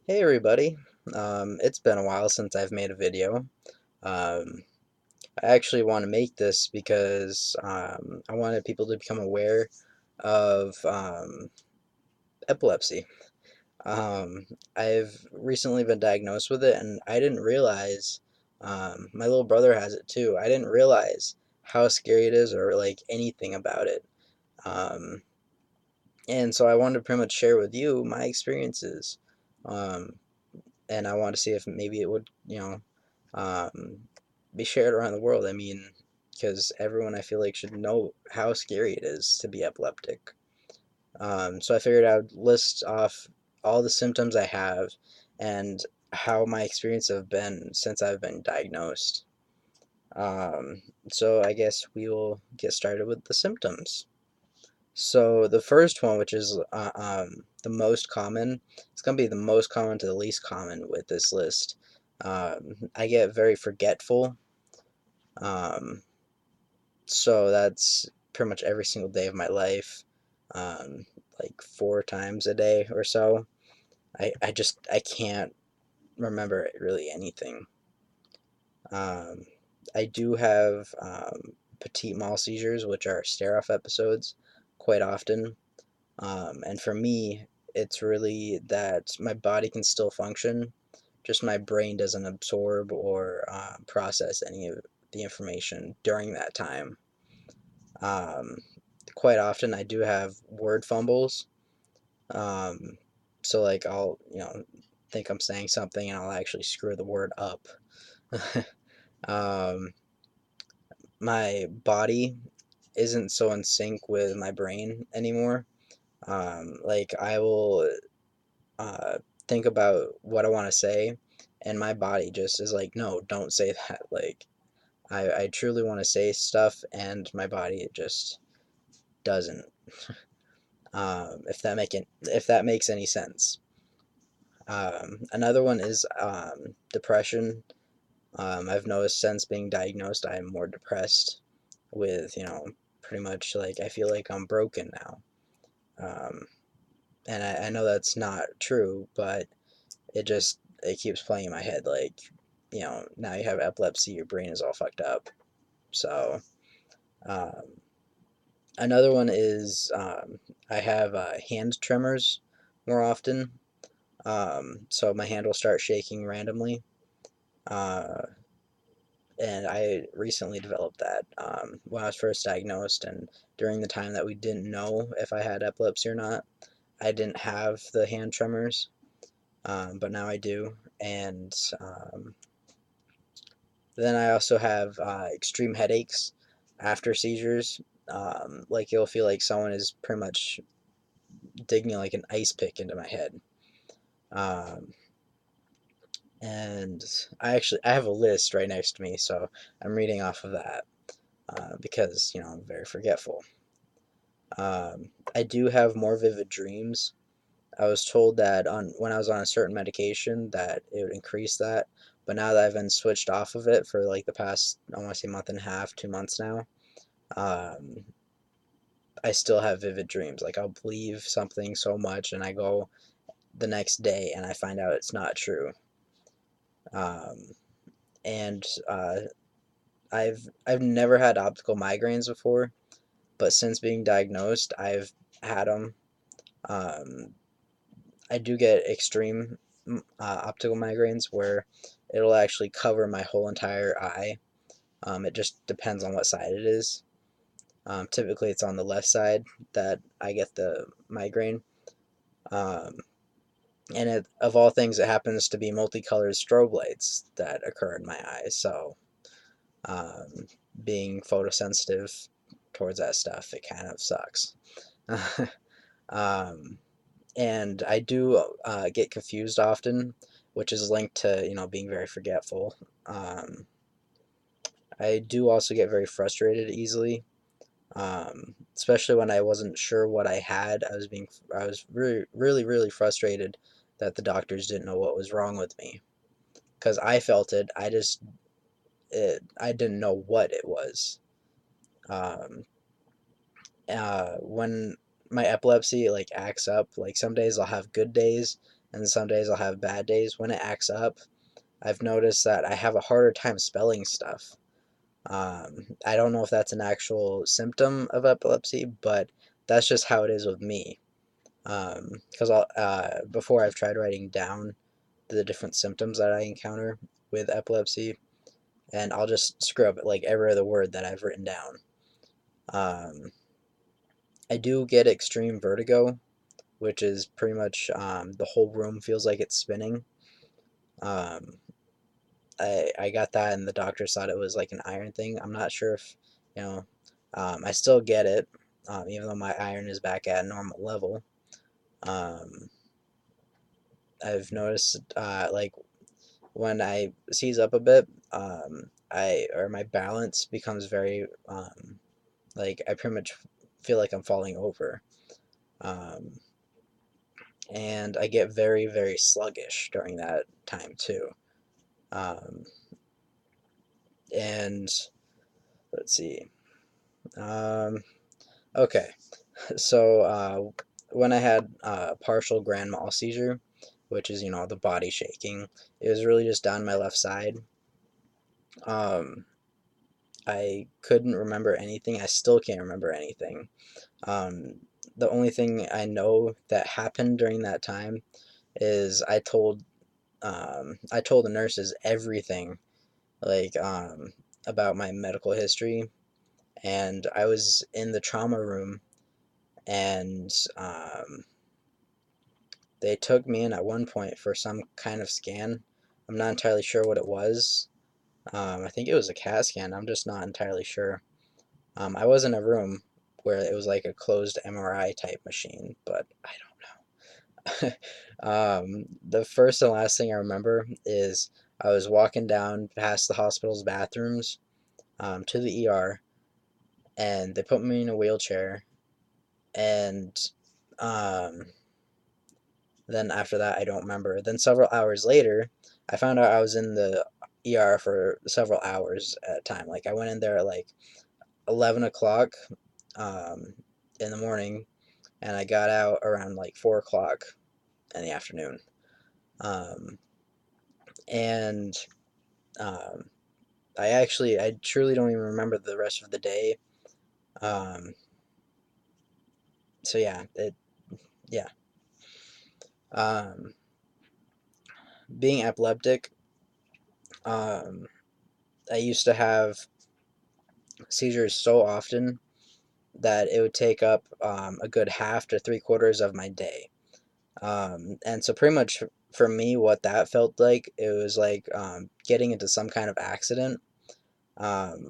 Hey everybody. It's been a while since I've made a video. Um, I actually want to make this because I wanted people to become aware of epilepsy. I've recently been diagnosed with it, and I didn't realize my little brother has it too. I didn't realize how scary it is or like anything about it. Um, and so I wanted to pretty much share with you my experiences. Um, and I want to see if maybe it would, um, be shared around the world. I mean, because everyone I feel like should know how scary it is to be epileptic. So I figured I would list off all the symptoms I have and how my experience have been since I've been diagnosed. Um, so I guess we will get started with the symptoms. So the first one, which is the most common, it's going to be the most common to the least common with this list. I get very forgetful. Um, so that's pretty much every single day of my life, um, like 4 times a day or so. I can't remember really anything. Um, I do have petit mal seizures, which are stare off episodes, quite often. And for me, it's really that my body can still function, just my brain doesn't absorb or process any of the information during that time. Um, Quite often, I do have word fumbles. Um, so, like, I'll, think I'm saying something and I'll actually screw the word up. um, my body isn't so in sync with my brain anymore. Like, I will uh, think about what I want to say, and my body just is like, no, don't say that. Like, I truly want to say stuff, and my body it just doesn't. If that makes any sense. Another one is depression. I've noticed since being diagnosed, I'm more depressed. With pretty much like I feel like I'm broken now. Um, and I know that's not true, but it keeps playing in my head like, now you have epilepsy, your brain is all fucked up. So um, another one is I have hand tremors more often. So my hand will start shaking randomly. Uh, and I recently developed that when I was first diagnosed, and during the time that we didn't know if I had epilepsy or not, I didn't have the hand tremors, but now I do. And then I also have extreme headaches after seizures. Like you'll feel like someone is pretty much digging like an ice pick into my head. Um, and I have a list right next to me, so I'm reading off of that because I'm very forgetful. I do have more vivid dreams. I was told that on when I was on a certain medication that it would increase that, but now that I've been switched off of it for like the past I want to say month and a half, 2 months now, um, I still have vivid dreams. Like I'll believe something so much, and I go the next day and I find out it's not true. Um, and I've never had optical migraines before, but since being diagnosed, I've had them. Um, I do get extreme optical migraines where it'll actually cover my whole entire eye. It just depends on what side it is. Typically, it's on the left side that I get the migraine. Um, and of all things, it happens to be multicolored strobe lights that occur in my eyes. So, um, being photosensitive towards that stuff, it kind of sucks. um, and I do get confused often, which is linked to being very forgetful. Um, I do also get very frustrated easily, especially when I wasn't sure what I had. I was really really really frustrated that the doctors didn't know what was wrong with me because I felt it. I didn't know what it was. Um, when my epilepsy like acts up, like some days I'll have good days, and some days I'll have bad days. When it acts up, I've noticed that I have a harder time spelling stuff. I don't know if that's an actual symptom of epilepsy, but that's just how it is with me. Because before I've tried writing down the different symptoms that I encounter with epilepsy, and I'll just screw up like every other word that I've written down. Um, I do get extreme vertigo, which is pretty much the whole room feels like it's spinning. Um, I got that, and the doctors thought it was like an iron thing. I'm not sure if, you know, I still get it, even though my iron is back at normal level. Um, I've noticed, like, when I seize up a bit, my balance becomes very, like, I pretty much feel like I'm falling over. Um, and I get very, very sluggish during that time too. Um, and let's see. Um, okay, so when I had partial grand mal seizure, which is, the body shaking, it was really just down my left side. Um, I couldn't remember anything. I still can't remember anything. Um, the only thing I know that happened during that time is I told the nurses everything, like, about my medical history, and I was in the trauma room, and they took me in at one point for some kind of scan. I'm not entirely sure what it was. I think it was a CAT scan. I'm just not entirely sure. I was in a room where it was like a closed MRI type machine, but I don't know. The first and last thing I remember is I was walking down past the hospital's bathrooms to the ER, and they put me in a wheelchair, and um, then after that, I don't remember. Then several hours later, I found out I was in the ER for several hours at a time. Like, I went in there at like 11 o'clock um, in the morning, and I got out around like 4 o'clock in the afternoon. Um, and um, I truly don't even remember the rest of the day. Um, so yeah. Um, being epileptic, um, I used to have seizures so often that it would take up a good half to three quarters of my day. And so pretty much for me, what that felt like, it was like getting into some kind of accident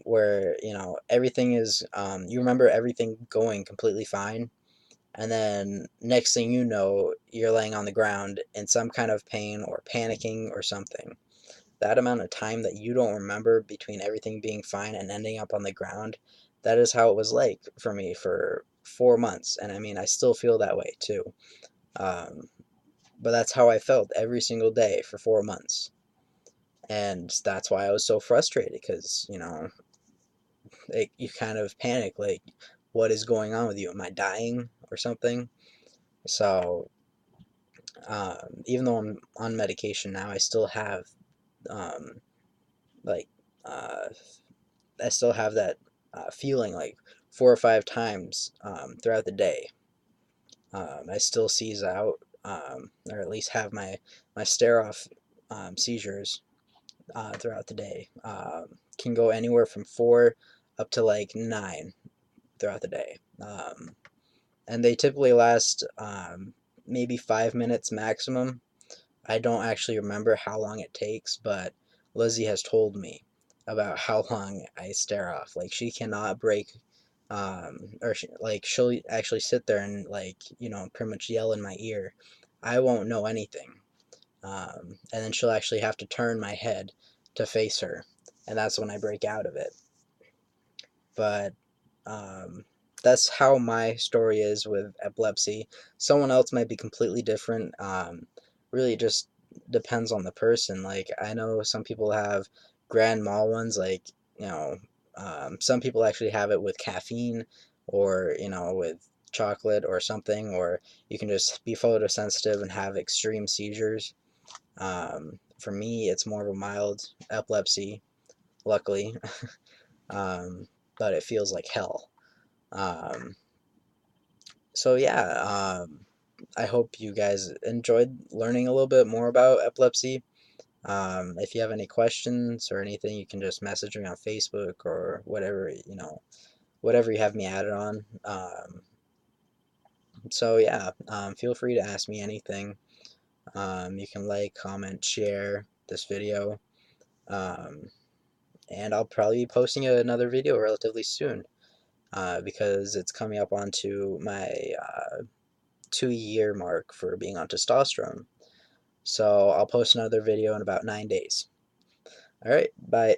where, everything is, you remember everything going completely fine. And then next thing you know, you're laying on the ground in some kind of pain or panicking or something. That amount of time that you don't remember between everything being fine and ending up on the ground, that is how it was like for me for 4 months. And I mean, I still feel that way too. Um, but that's how I felt every single day for 4 months. And that's why I was so frustrated because, you kind of panic like, what is going on with you? Am I dying or something? So, even though I'm on medication now, um, like, uh, I still have that feeling like 4 or 5 times throughout the day. I still seize out, or at least have my stare off seizures throughout the day. Can go anywhere from 4 up to like 9 throughout the day. And they typically last maybe 5 minutes maximum. I don't actually remember how long it takes, but Lizzie has told me about how long I stare off. Like, she cannot break, she'll actually sit there and, like, pretty much yell in my ear. I won't know anything. And then she'll actually have to turn my head to face her, and that's when I break out of it. But um, that's how my story is with epilepsy. Someone else might be completely different. Really just depends on the person. Like, I know some people have grand mal ones, some people actually have it with caffeine or, with chocolate or something, or you can just be photosensitive and have extreme seizures. For me, it's more of a mild epilepsy, luckily, um, but it feels like hell. Um, so yeah, I hope you guys enjoyed learning a little bit more about epilepsy. If you have any questions or anything, you can just message me on Facebook or whatever, whatever you have me added on. So yeah, feel free to ask me anything. You can like, comment, share this video, um, and I'll probably be posting another video relatively soon because it's coming up onto my 2-year mark for being on testosterone. So I'll post another video in about 9 days. All right, bye.